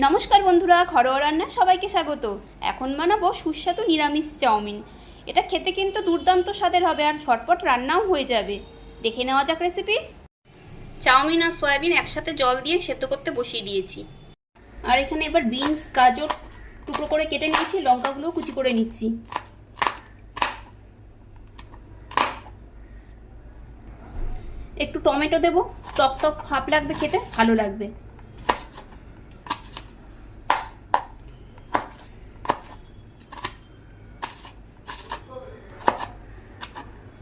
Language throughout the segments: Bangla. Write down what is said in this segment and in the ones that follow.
নমস্কার বন্ধুরা, ঘরোয়া রান্না সবাইকে স্বাগত। এখন বানাবো সুস্বাদু নিরামিষ চাউমিন। এটা খেতে কিন্তু দুর্দান্ত স্বাদের হবে আর ঝটপট রান্নাও হয়ে যাবে। দেখে নেওয়া যাক রেসিপি। চাউমিন আর সয়াবিন একসাথে জল দিয়ে সেদ্ধ করতে বসিয়ে দিয়েছি। আর এখানে এবার বিনস, গাজর টুকরো করে কেটে নিয়েছি, লঙ্কাগুলো কুচি করে নিচ্ছি। একটু টমেটো দেবো, টক টক ভাব লাগবে, খেতে ভালো লাগবে।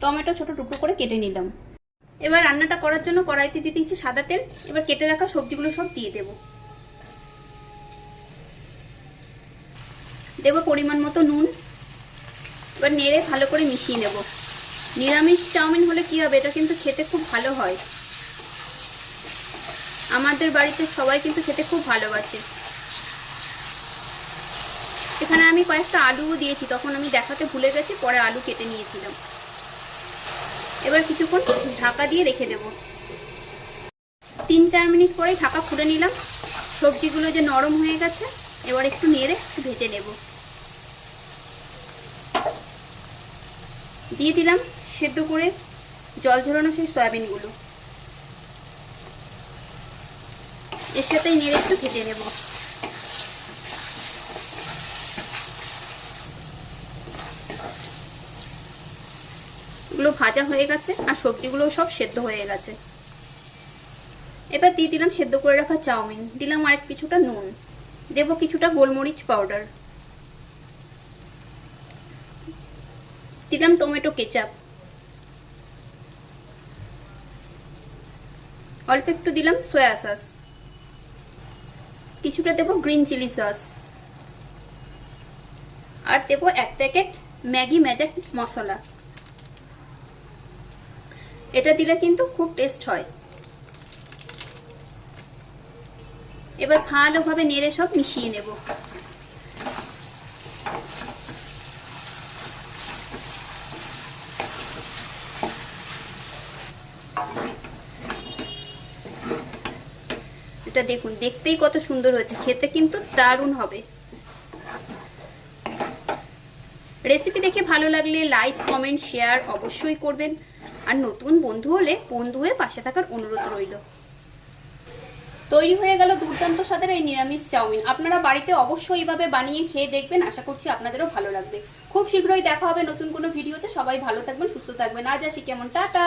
টমেটো ছোট টুকরো করে কেটে নিলাম। এবার রান্নাটা করার জন্য কড়াইতে দিয়ে দিচ্ছি সাদা তেল। এবার কেটে রাখা সবজিগুলো সব দিয়ে দেব পরিমাণ মতো নুন। এবার নেড়ে ভালো করে মিশিয়ে নেব। নিরামিষ চাউমিন হলে কি হবে, এটা কিন্তু খেতে খুব ভালো হয়। আমাদের বাড়িতে সবাই কিন্তু খেতে খুব ভালোবাসে। এখানে আমি কয়েকটা আলুও দিয়েছি, তখন আমি দেখাতে ভুলে গেছি, পরে আলু কেটে নিয়েছিলাম। এবার কিছুক্ষণ ঢাকা দিয়ে রেখে দেব। 3-4 মিনিট পরেই ঢাকা খুলে নিলাম। সবজিগুলো যে নরম হয়ে গেছে, এবার একটু নেড়ে ভেজে নেব। দিয়ে দিলাম সেদ্ধ করে জল ঝরানো সেই সয়াবিনগুলো। এর সাথেই নেড়ে একটু ভেজে নেব। এগুলো ভাজা হয়ে গেছে আর সবজিগুলো সব সেদ্ধ হয়ে গেছে। এবার দিয়ে দিলাম সেদ্ধ করে রাখা চাউমিন, দিলাম আর কিছুটা নুন, দেব কিছুটা গোলমরিচ পাউডার, দিলাম টমেটো কেচাপ, অল্প একটু দিলাম সয়া সস, কিছুটা দেব গ্রিন চিলি সস, আর দেব 1 প্যাকেট ম্যাগি ম্যাজিক মশলা। এটা দিলে কিন্তু খুব টেস্ট হয়। এবার ভালোভাবে নেড়ে সব মিশিয়ে নেব। এটা দেখুন, দেখতেই কত সুন্দর হয়েছে, খেতে কিন্তু দারুণ হবে। রেসিপি দেখে ভালো লাগলে লাইক, কমেন্ট, শেয়ার অবশ্যই করবেন। আর নতুন বন্ধু হলে বন্ধু হয়ে পাশে থাকার অনুরোধ রইল। তৈরি হয়ে গেল দুর্দান্ত স্বাদের এই নিরামিষ চাউমিন। আপনারা বাড়িতে অবশ্যই এইভাবে বানিয়ে খেয়ে দেখবেন, আশা করছি আপনাদেরও ভালো লাগবে। খুব শীঘ্রই দেখা হবে নতুন কোনো ভিডিওতে। সবাই ভালো থাকবেন, সুস্থ থাকবেন। আজ আসি, কেমন, টাটা।